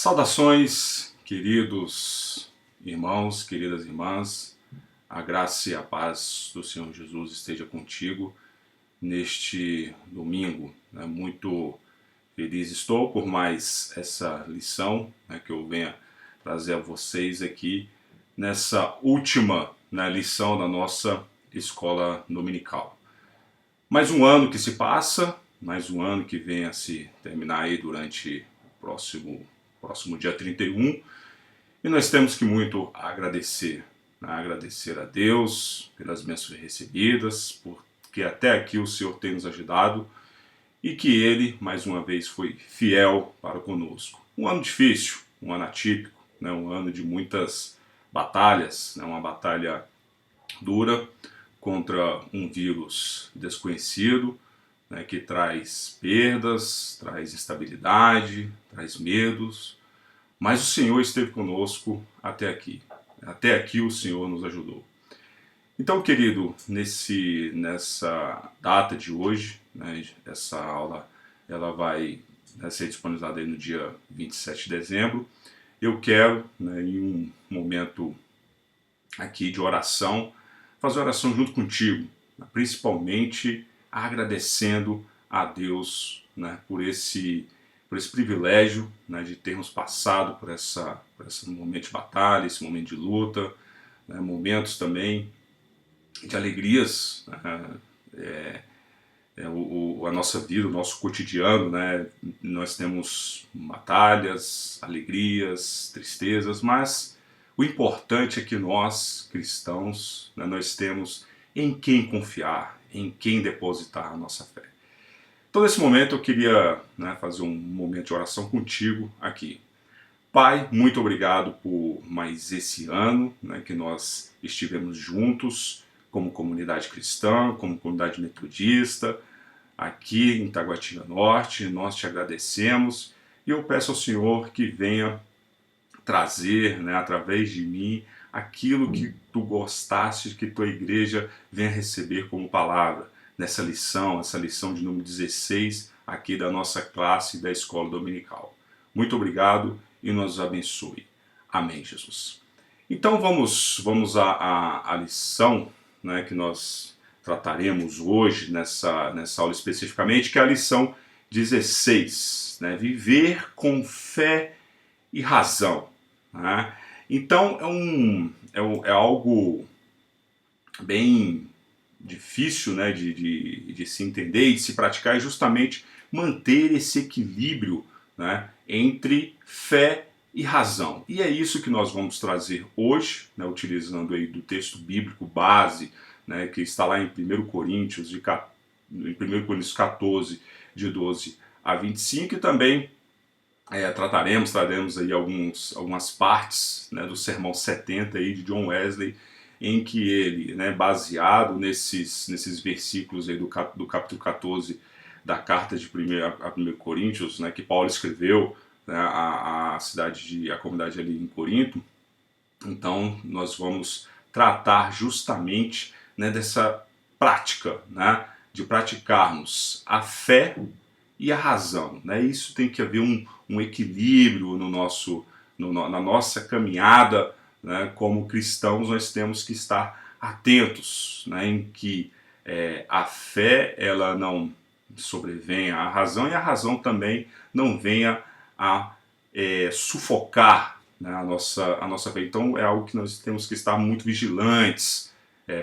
Saudações, queridos irmãos, queridas irmãs, a graça e a paz do Senhor Jesus esteja contigo neste domingo. Muito feliz estou por mais essa lição que eu venho trazer a vocês aqui nessa última lição da nossa escola dominical. Mais um ano que se passa, mais um ano que vem a se terminar aí durante o próximo dia 31, e nós temos que muito agradecer, agradecer a Deus pelas bênçãos recebidas, porque até aqui o Senhor tem nos ajudado e que Ele, mais uma vez, foi fiel para conosco. Um ano difícil, um ano atípico, um ano de muitas batalhas, uma batalha dura contra um vírus desconhecido, que traz perdas, traz instabilidade, traz medos, mas o Senhor esteve conosco até aqui. Até aqui o Senhor nos ajudou. Então, querido, nessa data de hoje, essa aula ela vai ser disponibilizada aí no dia 27 de dezembro. Eu quero, em um momento aqui de oração, fazer oração junto contigo, principalmente agradecendo a Deus por esse privilégio de termos passado por esse momento de batalha, esse momento de luta, momentos também de alegrias, a nossa vida, o nosso cotidiano, nós temos batalhas, alegrias, tristezas, mas o importante é que nós, cristãos, nós temos em quem confiar, em quem depositar a nossa fé. Então, nesse momento, eu queria fazer um momento de oração contigo aqui. Pai, muito obrigado por mais esse ano que nós estivemos juntos como comunidade cristã, como comunidade metodista, aqui em Taguatinga Norte. Nós te agradecemos e eu peço ao Senhor que venha trazer, através de mim, aquilo que tu gostaste que tua igreja venha receber como palavra nessa lição, essa lição de número 16 aqui da nossa classe da escola dominical. Muito obrigado e nos abençoe. Amém, Jesus. Então vamos à lição que nós trataremos hoje nessa aula especificamente, que é a lição 16, viver com fé e razão. Então é algo bem difícil de se entender e de se praticar, é justamente manter esse equilíbrio entre fé e razão. E é isso que nós vamos trazer hoje, utilizando aí do texto bíblico base, que está lá em 1 Coríntios 14, de 12 a 25, e também traremos aí algumas partes do Sermão 70 aí de John Wesley, em que ele, baseado nesses versículos aí do capítulo 14 da carta a 1 Coríntios, que Paulo escreveu à comunidade ali em Corinto. Então nós vamos tratar justamente dessa prática, de praticarmos a fé e a razão. Isso tem que haver um equilíbrio na nossa caminhada. Como cristãos, nós temos que estar atentos em que a fé ela não sobrevenha à razão e a razão também não venha a sufocar a nossa fé. Então é algo que nós temos que estar muito vigilantes,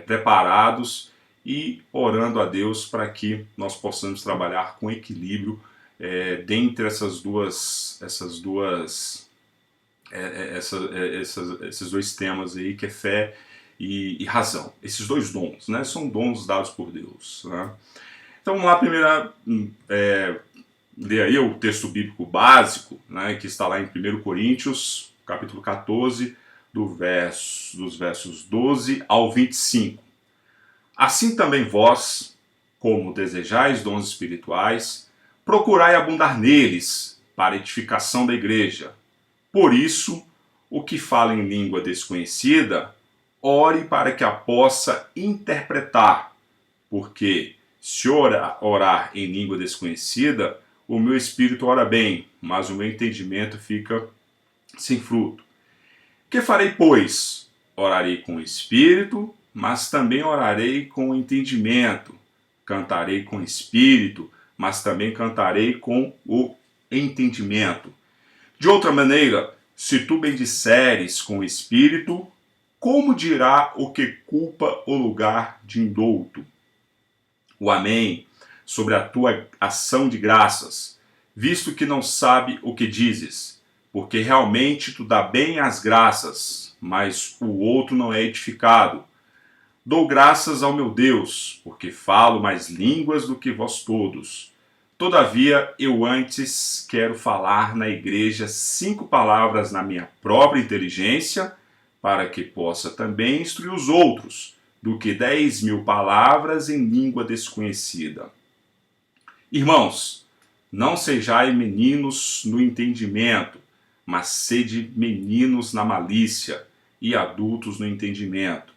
preparados e orando a Deus para que nós possamos trabalhar com equilíbrio dentre esses dois temas aí, que é fé e razão. Esses dois dons, são dons dados por Deus. Então vamos lá, primeiro ler aí o texto bíblico básico, que está lá em 1 Coríntios, capítulo 14, dos versos 12 ao 25. Assim também vós, como desejais dons espirituais, procurai abundar neles para a edificação da igreja. Por isso, o que fala em língua desconhecida, ore para que a possa interpretar, porque se orar em língua desconhecida, o meu espírito ora bem, mas o meu entendimento fica sem fruto. Que farei, pois? Orarei com o espírito, mas também orarei com o entendimento. Cantarei com o espírito, mas também cantarei com o entendimento. De outra maneira, se tu bendisseres com o espírito, como dirá o que culpa o lugar de indulto? O amém sobre a tua ação de graças, visto que não sabe o que dizes, porque realmente tu dá bem as graças, mas o outro não é edificado. Dou graças ao meu Deus, porque falo mais línguas do que vós todos. Todavia, eu antes quero falar na igreja 5 palavras na minha própria inteligência, para que possa também instruir os outros, do que 10.000 palavras em língua desconhecida. Irmãos, não sejais meninos no entendimento, mas sede meninos na malícia e adultos no entendimento.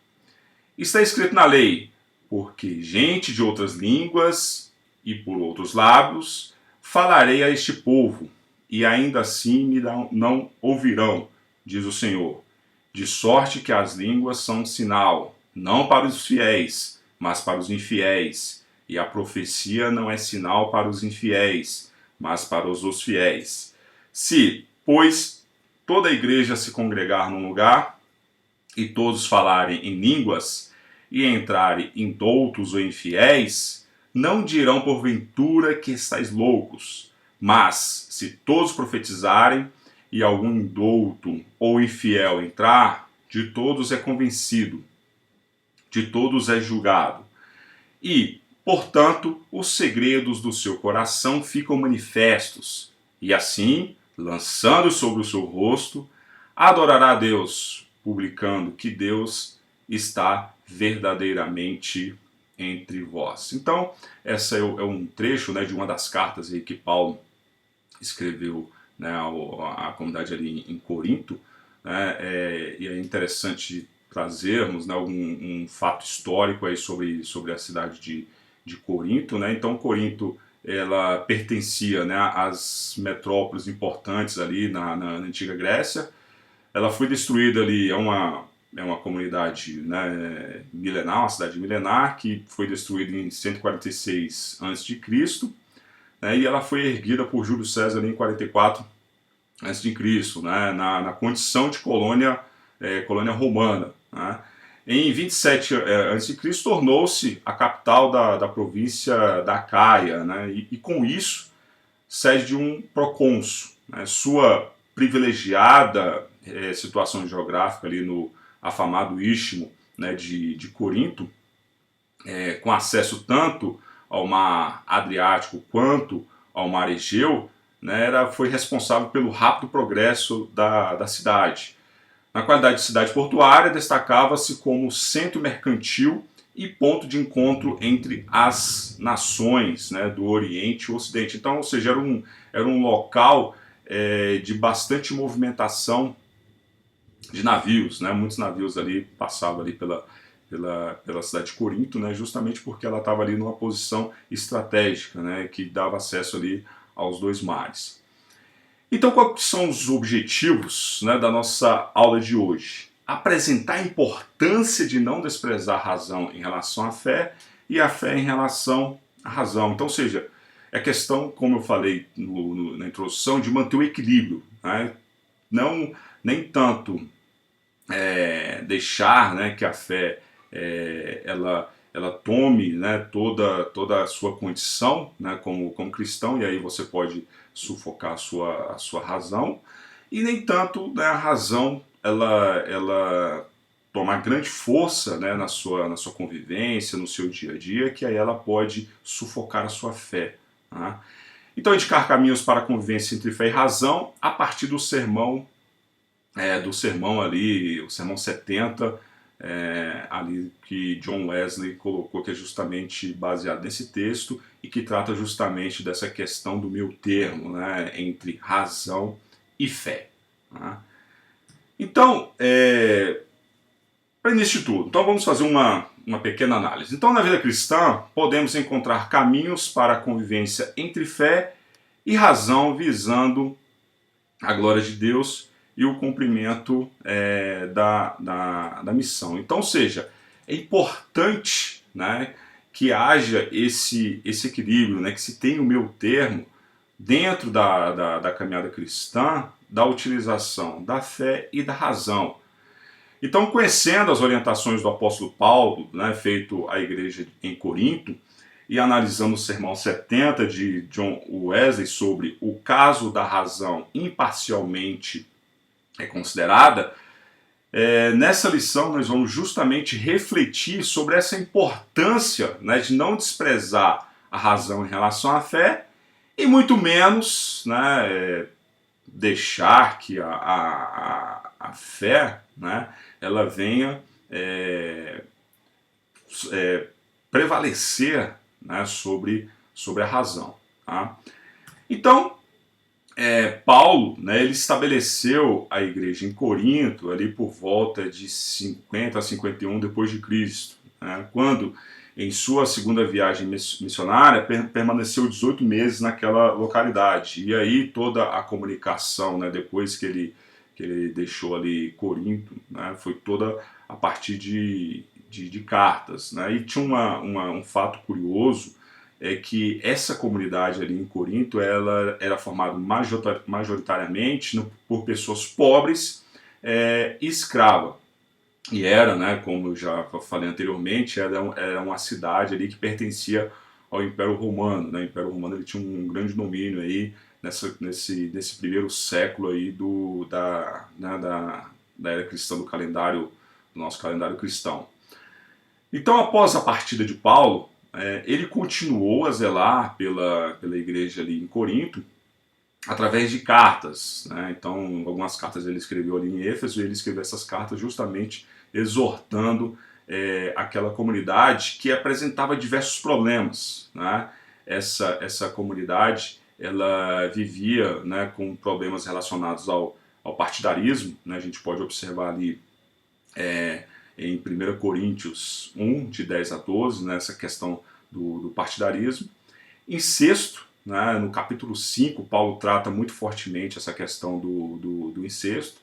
Está escrito na lei, porque gente de outras línguas e por outros lábios falarei a este povo, e ainda assim me não ouvirão, diz o Senhor. De sorte que as línguas são um sinal, não para os fiéis, mas para os infiéis. E a profecia não é sinal para os infiéis, mas para os fiéis. Se, pois, toda a igreja se congregar num lugar, e todos falarem em línguas, e entrarem indoutos ou infiéis, não dirão porventura que estáis loucos. Mas, se todos profetizarem, e algum indouto ou infiel entrar, de todos é convencido, de todos é julgado. E, portanto, os segredos do seu coração ficam manifestos, e assim, lançando sobre o seu rosto, adorará a Deus, publicando que Deus está verdadeiramente entre vós. Então, essa é um trecho, né, de uma das cartas aí que Paulo escreveu, né, a comunidade ali em Corinto, né, e é interessante trazermos, né, um fato histórico aí sobre a cidade de Corinto, né? Então Corinto, ela pertencia, né, às metrópoles importantes ali na antiga Grécia. Ela foi destruída ali, é uma comunidade, né, milenar, uma cidade milenar que foi destruída em 146 a.C., né, e ela foi erguida por Júlio César ali em 44 a.C., né, na condição de colônia romana, né. Em 27 a.C., tornou-se a capital da província da Acaia, né, e com isso sede de um procônsul, né. Sua privilegiada situação geográfica ali no afamado Istmo, né, de Corinto, com acesso tanto ao mar Adriático quanto ao mar Egeu, né, foi responsável pelo rápido progresso da cidade. Na qualidade de cidade portuária, destacava-se como centro mercantil e ponto de encontro entre as nações, né, do Oriente e Ocidente. Então, ou seja, era um local de bastante movimentação de navios, né? Muitos navios ali passavam ali pela cidade de Corinto, né? Justamente porque ela estava ali numa posição estratégica, né? Que dava acesso ali aos dois mares. Então, quais são os objetivos, né, da nossa aula de hoje? Apresentar a importância de não desprezar a razão em relação à fé e a fé em relação à razão. Então, ou seja, é questão, como eu falei na introdução, de manter o equilíbrio, né? Não, nem tanto deixar, né, que a fé ela tome, né, toda a sua condição, né, como cristão, e aí você pode sufocar a sua razão, e nem tanto, né, a razão ela tomar grande força, né, na sua convivência, no seu dia a dia, que aí ela pode sufocar a sua fé. Tá? Então, indicar caminhos para a convivência entre fé e razão a partir do sermão ali, o sermão 70, ali que John Wesley colocou, que é justamente baseado nesse texto e que trata justamente dessa questão do meio termo, né, entre razão e fé. Tá? Então, para início de tudo, então vamos fazer uma pequena análise. Então, na vida cristã, podemos encontrar caminhos para a convivência entre fé e razão, visando a glória de Deus e o cumprimento da missão. Então, ou seja, é importante, né, que haja esse equilíbrio, né, que se tenha o meio termo dentro da caminhada cristã, da utilização da fé e da razão. Então, conhecendo as orientações do apóstolo Paulo, né, feito à igreja em Corinto, e analisando o sermão 70 de John Wesley sobre o caso da razão imparcialmente considerada, nessa lição nós vamos justamente refletir sobre essa importância, né, de não desprezar a razão em relação à fé e muito menos, né, deixar que a fé, né, ela venha prevalecer, né, sobre a razão. Tá? Então, Paulo, né, ele estabeleceu a igreja em Corinto ali por volta de 50 a 51 depois de Cristo, né, quando em sua segunda viagem missionária permaneceu 18 meses naquela localidade. E aí toda a comunicação, né, depois que ele deixou ali Corinto, né, foi toda a partir de cartas. Né, e tinha um fato curioso, é que essa comunidade ali em Corinto ela era formada majoritariamente por pessoas pobres e escravas. E era, né, como eu já falei anteriormente, era uma cidade ali que pertencia ao Império Romano. Né? O Império Romano ele tinha um grande domínio aí nesse primeiro século aí da era cristã, do nosso calendário cristão. Então, após a partida de Paulo, ele continuou a zelar pela igreja ali em Corinto, através de cartas. Né? Então, algumas cartas ele escreveu ali em Éfeso, e ele escreveu essas cartas justamente exortando aquela comunidade que apresentava diversos problemas. Né? Essa comunidade ela vivia, né, com problemas relacionados ao partidarismo. Né? A gente pode observar ali em 1 Coríntios 1, de 10 a 12, né, essa questão do partidarismo. Incesto, né, no capítulo 5, Paulo trata muito fortemente essa questão do incesto.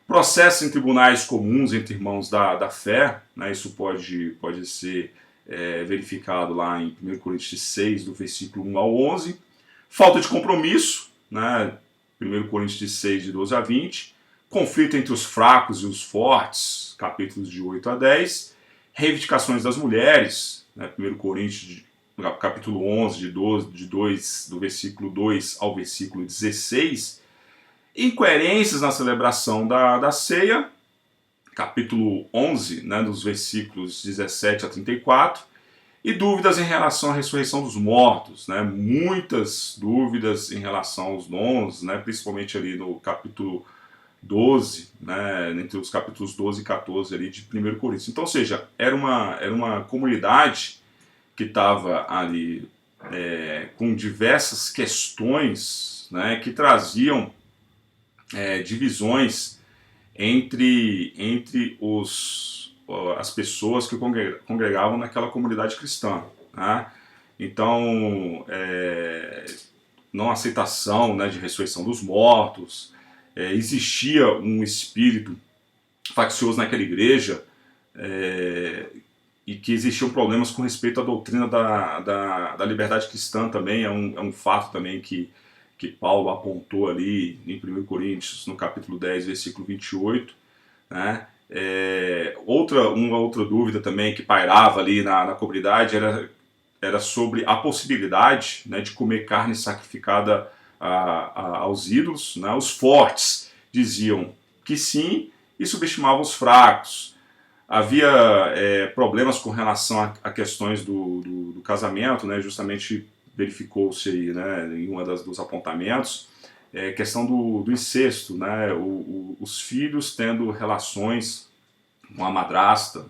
Processo em tribunais comuns entre irmãos da fé, né, isso pode ser verificado lá em 1 Coríntios 6, do versículo 1 ao 11. Falta de compromisso, né, 1 Coríntios 6, de 12 a 20. Conflito entre os fracos e os fortes, capítulos de 8 a 10. Reivindicações das mulheres, né, 1 Coríntios capítulo 11, do versículo 2 ao versículo 16, incoerências na celebração da ceia, capítulo 11, né, dos versículos 17 a 34, e dúvidas em relação à ressurreição dos mortos, né, muitas dúvidas em relação aos dons, né, principalmente ali no capítulo 12, né, entre os capítulos 12 e 14 ali de 1 Coríntios. Então, ou seja, era uma comunidade que estava ali com diversas questões, né, que traziam divisões entre as pessoas que congregavam naquela comunidade cristã. Né? Então, não aceitação, né, de ressurreição dos mortos, existia um espírito faccioso naquela igreja, e que existiam problemas com respeito à doutrina da liberdade cristã também. É um fato também que Paulo apontou ali em 1 Coríntios, no capítulo 10, versículo 28. Né? Uma outra dúvida também que pairava ali na comunidade era sobre a possibilidade, né, de comer carne sacrificada aos ídolos. Né? Os fortes diziam que sim e subestimavam os fracos. Havia problemas com relação a questões do casamento, né? Justamente verificou-se aí, né, em uma dos apontamentos, questão do incesto, né? Os filhos tendo relações com a madrasta.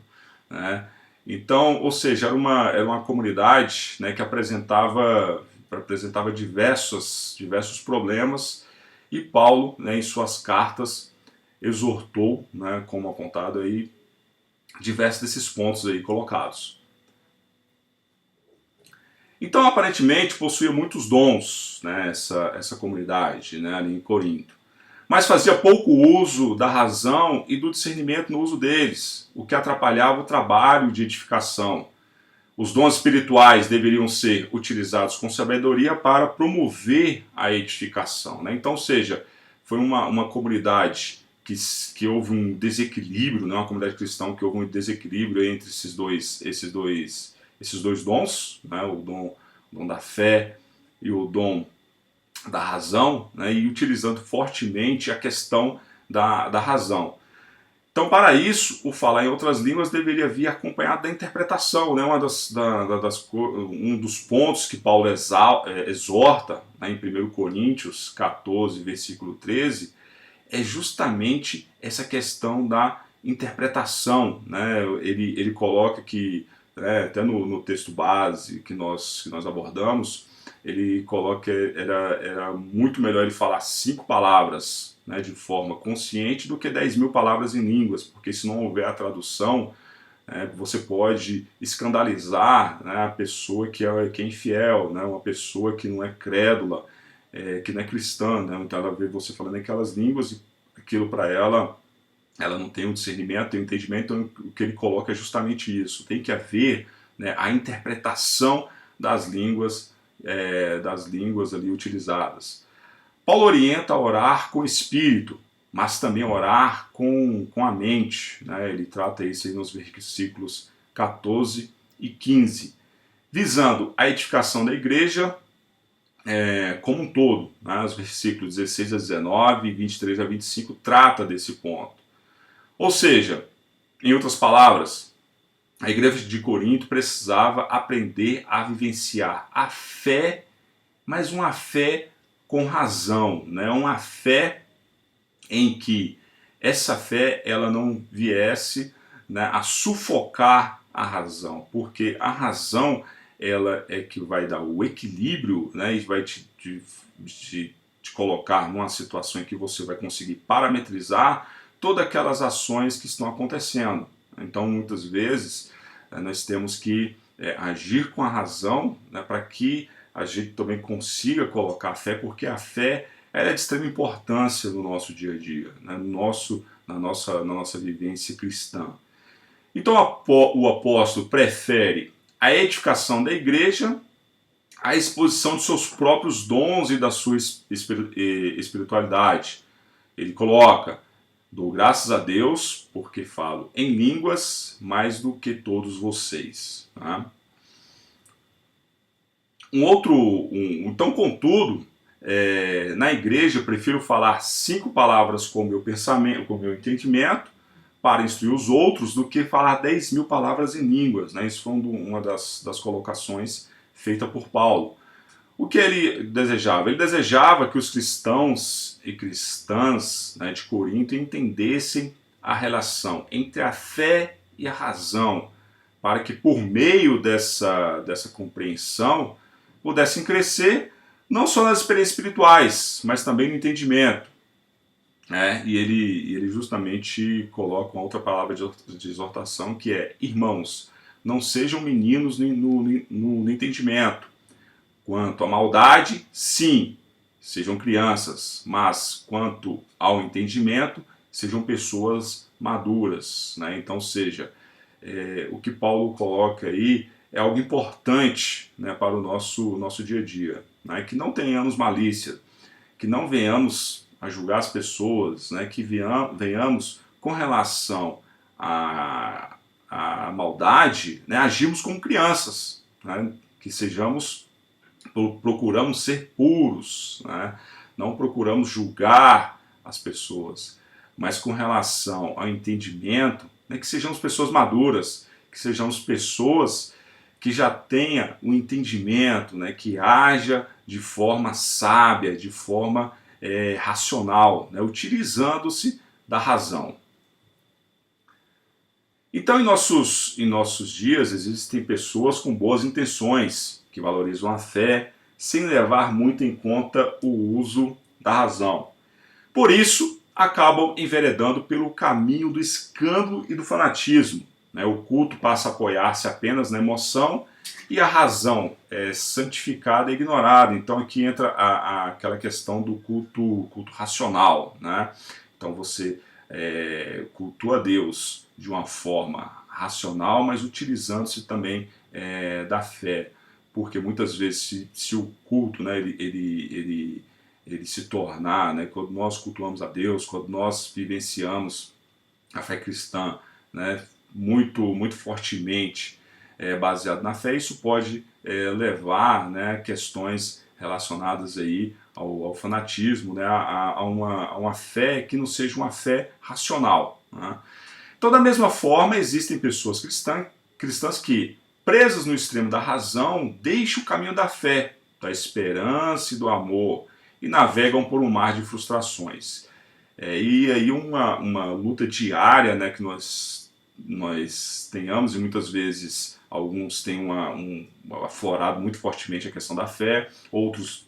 Né? Então, ou seja, era uma comunidade, né, que apresentava diversos problemas, e Paulo, né, em suas cartas, exortou, né, como apontado aí, diversos desses pontos aí colocados. Então, aparentemente, possuía muitos dons, né, essa comunidade, né, ali em Corinto. mas fazia pouco uso da razão e do discernimento no uso deles, o que atrapalhava o trabalho de edificação. Os dons espirituais deveriam ser utilizados com sabedoria para promover a edificação, né? Então, ou seja, foi uma comunidade que houve um desequilíbrio, né? Uma comunidade cristã que houve um desequilíbrio entre esses dois dons, né? O dom da fé e o dom da razão, né? E utilizando fortemente a questão da razão. Então, para isso, o falar em outras línguas deveria vir acompanhado da interpretação, né? Um dos pontos que Paulo exorta, né, em 1 Coríntios 14, versículo 13, é justamente essa questão da interpretação, né? Ele coloca que, né, até no texto base que nós abordamos, ele coloca que era muito melhor ele falar 5 palavras, né, de forma consciente do que 10.000 palavras em línguas, porque se não houver a tradução, você pode escandalizar, né, a pessoa que é infiel, né, uma pessoa que não é crédula, que não é cristã, né, então ela vê você falando aquelas línguas e aquilo para ela não tem um discernimento, tem um entendimento, então o que ele coloca é justamente isso, tem que haver, né, a interpretação das línguas ali utilizadas. Paulo orienta a orar com o espírito, mas também orar com a mente, né? Ele trata isso aí nos versículos 14 e 15, visando a edificação da igreja como um todo, né? Os versículos 16 a 19 e 23 a 25 trata desse ponto. Ou seja, em outras palavras, a igreja de Corinto precisava aprender a vivenciar a fé, mas uma fé com razão, né? Uma fé em que essa fé ela não viesse, né, a sufocar a razão, porque a razão ela é que vai dar o equilíbrio, né, e vai te colocar numa situação em que você vai conseguir parametrizar todas aquelas ações que estão acontecendo. Então, muitas vezes, nós temos que agir com a razão, né, para que a gente também consiga colocar a fé, porque a fé ela é de extrema importância no nosso dia a dia, né, na nossa vivência cristã. Então, o apóstolo prefere a edificação da igreja à exposição de seus próprios dons e da sua espiritualidade. Ele coloca: dou graças a Deus porque falo em línguas mais do que todos vocês. Tá? Então, contudo, na igreja eu prefiro falar 5 palavras com o meu pensamento, com o meu entendimento, para instruir os outros, do que falar 10.000 palavras em línguas. Né? Isso foi uma das colocações feita por Paulo. O que ele desejava? Ele desejava que os cristãos e cristãs, né, de Corinto entendessem a relação entre a fé e a razão, para que por meio dessa compreensão pudessem crescer não só nas experiências espirituais, mas também no entendimento. E ele justamente coloca uma outra palavra de exortação, que é: irmãos, não sejam meninos no entendimento. Quanto à maldade, sim, sejam crianças, mas quanto ao entendimento, sejam pessoas maduras. Né? Então, o que Paulo coloca aí é algo importante, né, para o nosso dia a dia. Né? Que não tenhamos malícia, que não venhamos a julgar as pessoas, né? Que venhamos com relação à maldade, né, agirmos como crianças, né? Que procuramos ser puros, né? Não procuramos julgar as pessoas, mas com relação ao entendimento, né, que sejamos pessoas maduras, que sejamos pessoas que já tenha o entendimento, né, que haja de forma sábia, de forma racional, né, utilizando-se da razão. Então, em nossos dias, existem pessoas com boas intenções, que valorizam a fé, sem levar muito em conta o uso da razão. Por isso, acabam enveredando pelo caminho do escândalo e do fanatismo. né? O culto passa a apoiar-se apenas na emoção e a razão é santificada e ignorada. Então aqui entra aquela questão do culto racional, né? Então você cultua a Deus de uma forma racional, mas utilizando-se também da fé, porque muitas vezes se o culto, né, ele se tornar, né, quando nós cultuamos a Deus, quando nós vivenciamos a fé cristã, né, muito fortemente baseado na fé, isso pode levar, né, questões relacionadas aí ao fanatismo, né, a uma fé que não seja uma fé racional, né? Então, da mesma forma, existem pessoas cristãs que, presas no extremo da razão, deixam o caminho da fé, da esperança e do amor e navegam por um mar de frustrações. E aí uma luta diária, né, que nós tenhamos, e muitas vezes alguns têm aflorado muito fortemente a questão da fé, outros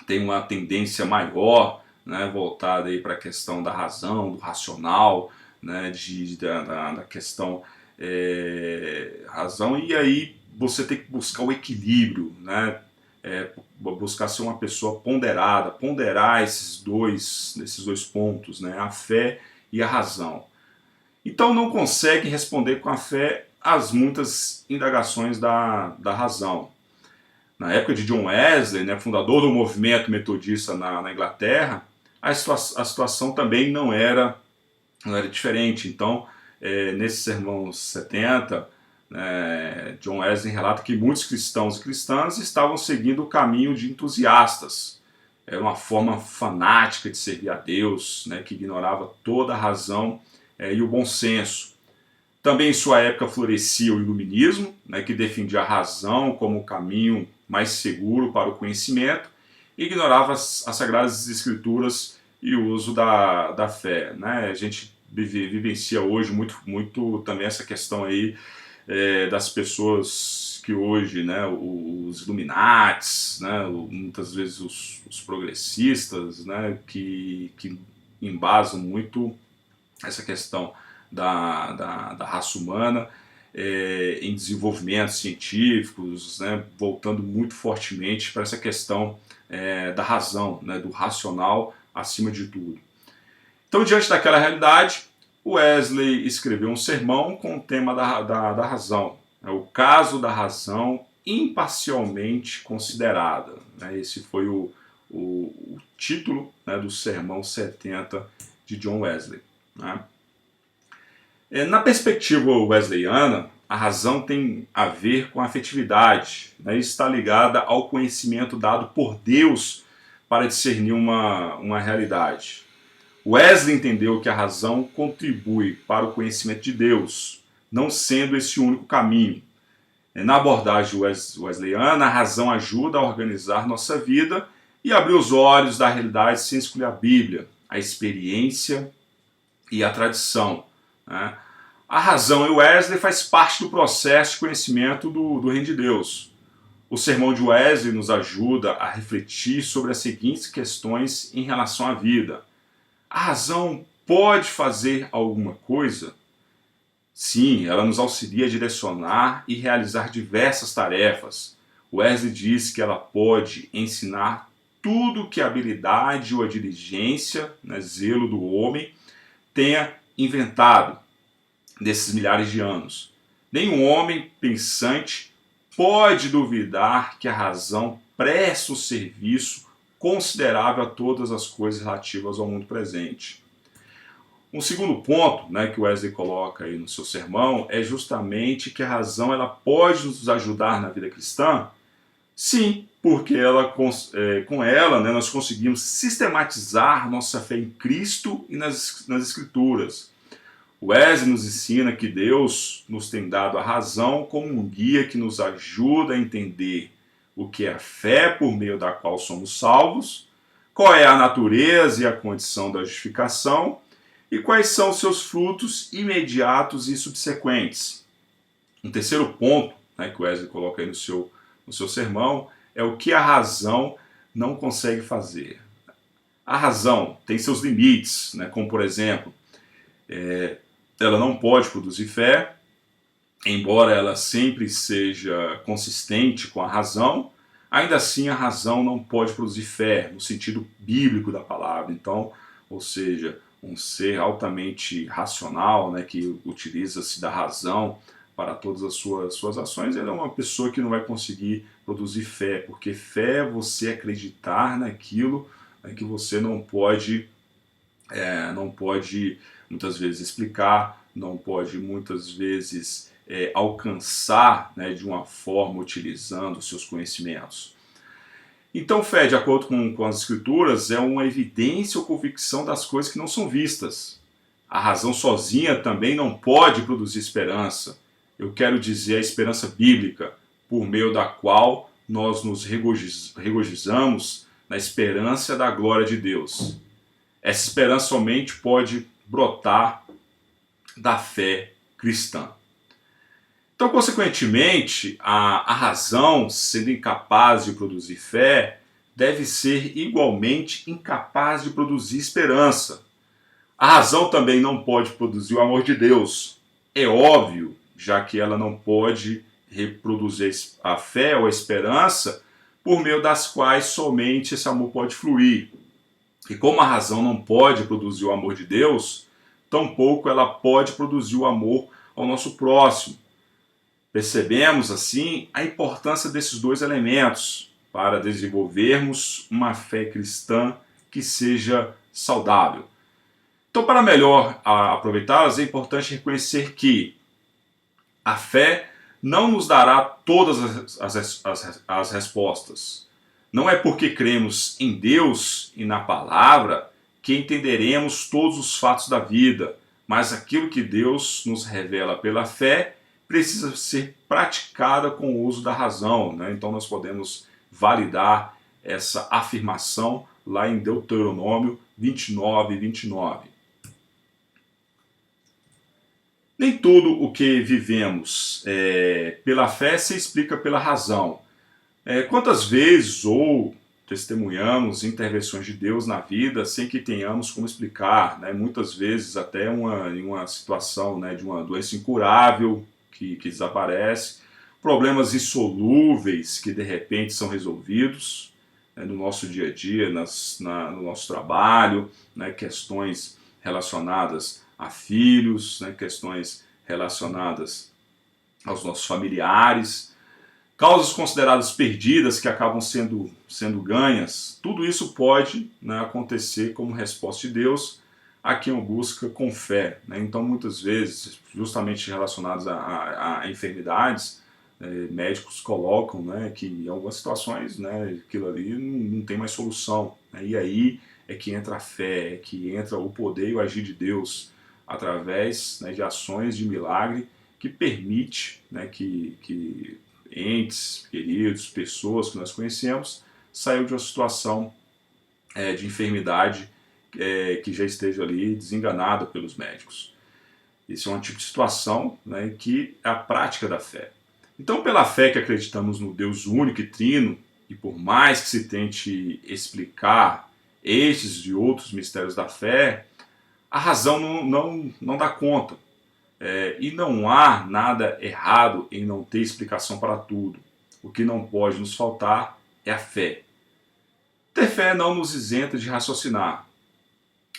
têm uma tendência maior, né, voltada para a questão da razão, do racional, né, da questão razão, e aí você tem que buscar o equilíbrio, né, buscar ser uma pessoa ponderada, ponderar esses dois pontos, né, a fé e a razão. Então não consegue responder com a fé às muitas indagações da razão. Na época de John Wesley, né, fundador do movimento metodista na Inglaterra, a situação também não era diferente. Então, nesse Sermão 70, John Wesley relata que muitos cristãos e cristãs estavam seguindo o caminho de entusiastas. Era uma forma fanática de servir a Deus, né, que ignorava toda a razão e o bom senso. Também em sua época florescia o iluminismo, né, que defendia a razão como o caminho mais seguro para o conhecimento e ignorava as sagradas escrituras e o uso da fé, né? A gente vivencia hoje muito também essa questão aí das pessoas que hoje, né, os Illuminates, né, muitas vezes os progressistas, né, que embasam muito essa questão da raça humana em desenvolvimentos científicos, né, voltando muito fortemente para essa questão da razão, né, do racional acima de tudo. Então, diante daquela realidade, Wesley escreveu um sermão com o tema da razão, né, o caso da razão imparcialmente considerada. Né, esse foi o título, né, do Sermão 70 de John Wesley. Né. Na perspectiva wesleyana, a razão tem a ver com a afetividade, né, e está ligada ao conhecimento dado por Deus para discernir uma realidade. Wesley entendeu que a razão contribui para o conhecimento de Deus, não sendo esse o único caminho. Na abordagem wesleyana, a razão ajuda a organizar nossa vida e abrir os olhos da realidade sem excluir a Bíblia, a experiência e a tradição. Né? A razão em Wesley faz parte do processo de conhecimento do reino de Deus. O sermão de Wesley nos ajuda a refletir sobre as seguintes questões em relação à vida. A razão pode fazer alguma coisa? Sim, ela nos auxilia a direcionar e realizar diversas tarefas. Wesley diz que ela pode ensinar tudo que a habilidade ou a diligência, né, zelo do homem, tenha inventado desses milhares de anos. Nenhum homem pensante pode duvidar que a razão presta um serviço considerável a todas as coisas relativas ao mundo presente. Um segundo ponto, né, que Wesley coloca aí no seu sermão é justamente que a razão ela pode nos ajudar na vida cristã. Sim, porque com ela, né, nós conseguimos sistematizar nossa fé em Cristo e nas Escrituras. Wesley nos ensina que Deus nos tem dado a razão como um guia que nos ajuda a entender o que é a fé por meio da qual somos salvos, qual é a natureza e a condição da justificação e quais são seus frutos imediatos e subsequentes. Um terceiro ponto, né, que Wesley coloca aí no seu sermão é o que a razão não consegue fazer. A razão tem seus limites, né, como por exemplo, ela não pode produzir fé, embora ela sempre seja consistente com a razão, ainda assim a razão não pode produzir fé, no sentido bíblico da palavra. Então, ou seja, um ser altamente racional, né, que utiliza-se da razão para todas as suas ações, ele é uma pessoa que não vai conseguir produzir fé, porque fé é você acreditar naquilo, né, que você não pode muitas vezes explicar, não pode muitas vezes alcançar, né, de uma forma utilizando os seus conhecimentos. Então, fé, de acordo com as escrituras, é uma evidência ou convicção das coisas que não são vistas. A razão sozinha também não pode produzir esperança. Eu quero dizer a esperança bíblica, por meio da qual nós nos regozijamos na esperança da glória de Deus. Essa esperança somente pode brotar da fé cristã. Então, consequentemente, a razão, sendo incapaz de produzir fé, deve ser igualmente incapaz de produzir esperança. A razão também não pode produzir o amor de Deus. É óbvio, já que ela não pode reproduzir a fé ou a esperança por meio das quais somente esse amor pode fluir. E como a razão não pode produzir o amor de Deus, tampouco ela pode produzir o amor ao nosso próximo. Percebemos, assim, a importância desses dois elementos para desenvolvermos uma fé cristã que seja saudável. Então, para melhor aproveitá-las, é importante reconhecer que a fé não nos dará todas as respostas. Não é porque cremos em Deus e na palavra que entenderemos todos os fatos da vida, mas aquilo que Deus nos revela pela fé precisa ser praticada com o uso da razão, né? Então nós podemos validar essa afirmação lá em Deuteronômio 29:29. Nem tudo o que vivemos pela fé se explica pela razão. Quantas vezes ou testemunhamos intervenções de Deus na vida sem que tenhamos como explicar, né? Muitas vezes até em uma situação, né, de uma doença incurável que desaparece, problemas insolúveis que de repente são resolvidos, né, no nosso dia a dia, no nosso trabalho, né, questões relacionadas a filhos, né, questões relacionadas aos nossos familiares, causas consideradas perdidas que acabam sendo ganhas. Tudo isso pode, né, acontecer como resposta de Deus a quem o busca com fé, né? Então, muitas vezes, justamente relacionados a enfermidades, médicos colocam, né, que em algumas situações, né, aquilo ali não tem mais solução, né? E aí é que entra a fé, é que entra o poder e o agir de Deus através, né, de ações de milagre que permite, né, que entes, queridos, pessoas que nós conhecemos saiam de uma situação de enfermidade que já esteja ali desenganada pelos médicos. Esse é um tipo de situação, né, que é a prática da fé. Então, pela fé que acreditamos no Deus único e trino, e por mais que se tente explicar estes e outros mistérios da fé, a razão não dá conta. E não há nada errado em não ter explicação para tudo. O que não pode nos faltar é a fé. Ter fé não nos isenta de raciocinar.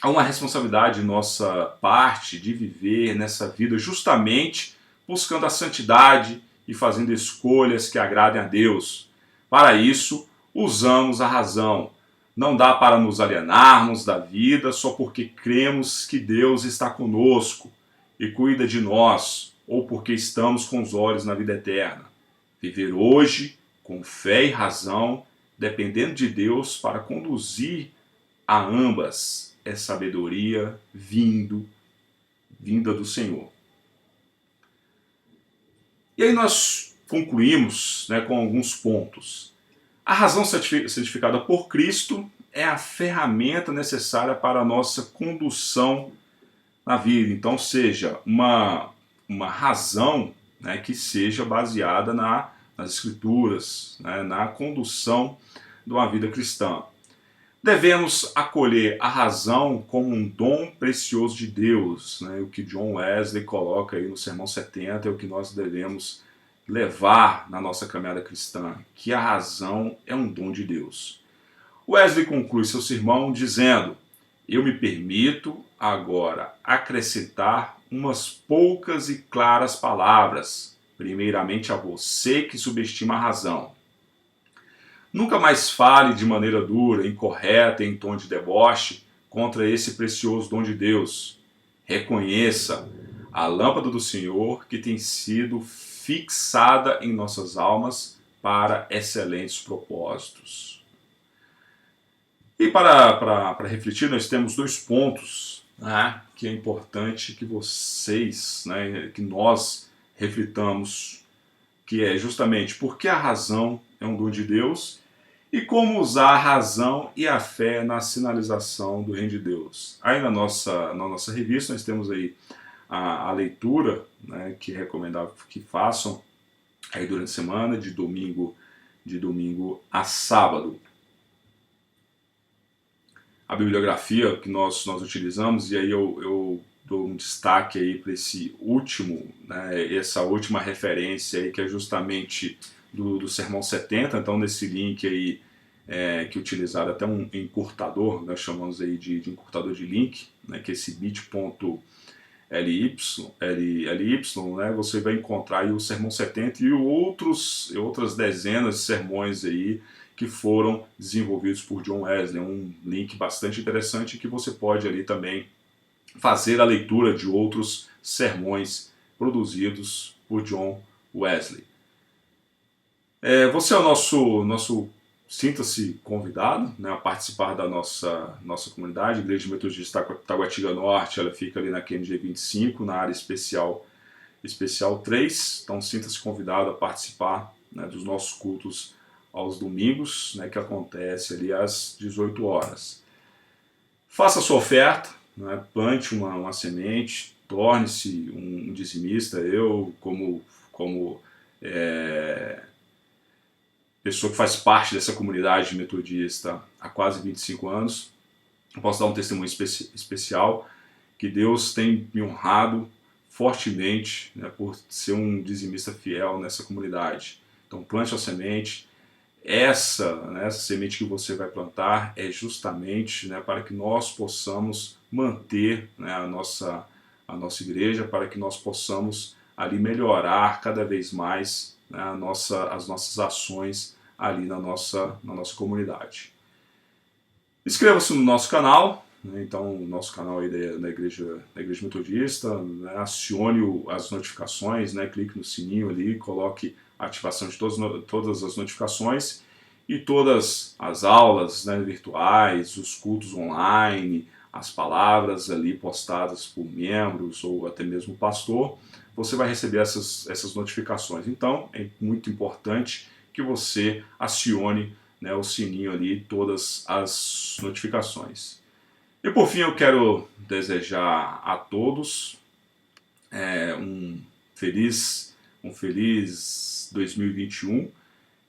Há uma responsabilidade de nossa parte de viver nessa vida justamente buscando a santidade e fazendo escolhas que agradem a Deus. Para isso, usamos a razão. Não dá para nos alienarmos da vida só porque cremos que Deus está conosco e cuida de nós, ou porque estamos com os olhos na vida eterna. Viver hoje, com fé e razão, dependendo de Deus para conduzir a ambas, é sabedoria vinda do Senhor. E aí nós concluímos, né, com alguns pontos. A razão certificada por Cristo é a ferramenta necessária para a nossa condução na vida. Então, seja uma razão, né, que seja baseada nas Escrituras, né, na condução de uma vida cristã. Devemos acolher a razão como um dom precioso de Deus, né? O que John Wesley coloca aí no Sermão 70 é o que nós devemos levar na nossa caminhada cristã, que a razão é um dom de Deus. Wesley conclui seu sermão dizendo: eu me permito agora acrescentar umas poucas e claras palavras, primeiramente a você que subestima a razão. Nunca mais fale de maneira dura, incorreta, em tom de deboche contra esse precioso dom de Deus. Reconheça a lâmpada do Senhor que tem sido fixada em nossas almas para excelentes propósitos. E para refletir, nós temos 2 pontos, né, que é importante que vocês, né, que nós reflitamos, que é justamente porque a razão é um dom de Deus e como usar a razão e a fé na sinalização do reino de Deus. Aí na nossa revista nós temos aí a leitura, né, que é recomendável que façam aí durante a semana, de domingo a sábado. A bibliografia que nós utilizamos, e aí eu dou um destaque aí para esse último, né, essa última referência aí, que é justamente do Sermão 70, então nesse link aí, que é utilizado até um encurtador, nós chamamos aí de encurtador de link, né, que é esse bit.ly, né, você vai encontrar aí o Sermão 70 e outras dezenas de sermões aí que foram desenvolvidos por John Wesley, um link bastante interessante que você pode ali também fazer a leitura de outros sermões produzidos por John Wesley. Você é o nosso sinta-se convidado, né, a participar da nossa comunidade. A Igreja Metodista Taguatinga Norte, ela fica ali na QNG 25, na área especial 3. Então sinta-se convidado a participar, né, dos nossos cultos aos domingos, né, que acontece ali às 18 horas. Faça a sua oferta, né, plante uma semente, torne-se um dizimista. Eu, como pessoa que faz parte dessa comunidade metodista há quase 25 anos, eu posso dar um testemunho especial que Deus tem me honrado fortemente, né, por ser um dizimista fiel nessa comunidade. Então plante a semente. Essa semente que você vai plantar é justamente, né, para que nós possamos manter, né, a nossa igreja, para que nós possamos ali melhorar cada vez mais, né, as nossas ações ali na nossa comunidade. Inscreva-se no nosso canal, né, então o nosso canal aí da Igreja Metodista, né, acione as notificações, né, clique no sininho ali, coloque a ativação de todas as notificações e todas as aulas, né, virtuais, os cultos online, as palavras ali postadas por membros ou até mesmo pastor, você vai receber essas notificações. Então é muito importante que você acione, né, o sininho ali, todas as notificações. E por fim eu quero desejar a todos um feliz 2021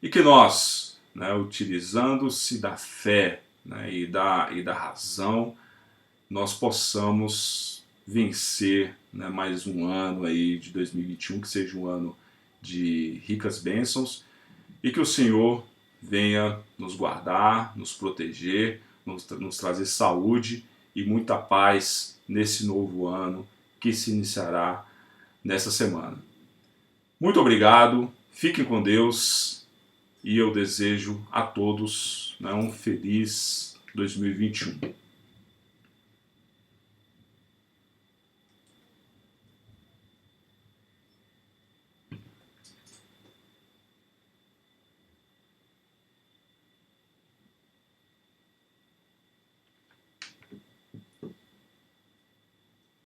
e que nós, né, utilizando-se da fé, né, e da razão, nós possamos vencer, né, mais um ano aí de 2021, que seja um ano de ricas bênçãos e que o Senhor venha nos guardar, nos proteger, nos trazer saúde e muita paz nesse novo ano que se iniciará nessa semana. Muito obrigado, fiquem com Deus e eu desejo a todos, né, um feliz 2021.